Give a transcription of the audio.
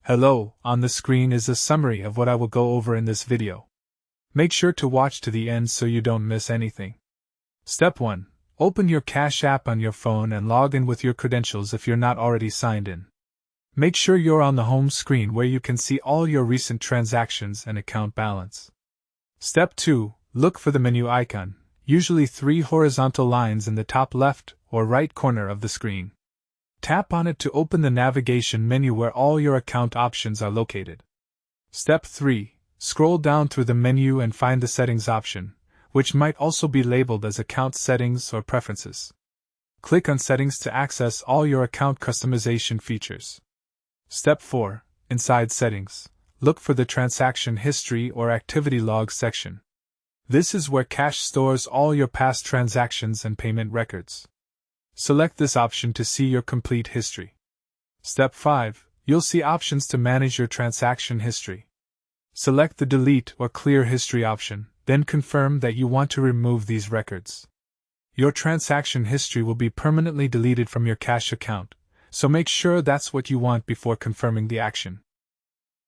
Hello, on the screen is a summary of what I will go over in this video. Make sure to watch to the end so you don't miss anything. Step 1. Open your GCASH app on your phone and log in with your credentials if you're not already signed in. Make sure you're on the home screen where you can see all your recent transactions and account balance. Step 2. Look for the menu icon, usually 3 horizontal lines in the top left or right corner of the screen. Tap on it to open the navigation menu where all your account options are located. Step 3. Scroll down through the menu and find the Settings option, which might also be labeled as Account Settings or Preferences. Click on Settings to access all your account customization features. Step 4. Inside Settings, look for the Transaction History or Activity Log section. This is where GCASH stores all your past transactions and payment records. Select this option to see your complete history. Step 5. You'll see options to manage your transaction history. Select the Delete or Clear History option, then confirm that you want to remove these records. Your transaction history will be permanently deleted from your GCASH account, so make sure that's what you want before confirming the action.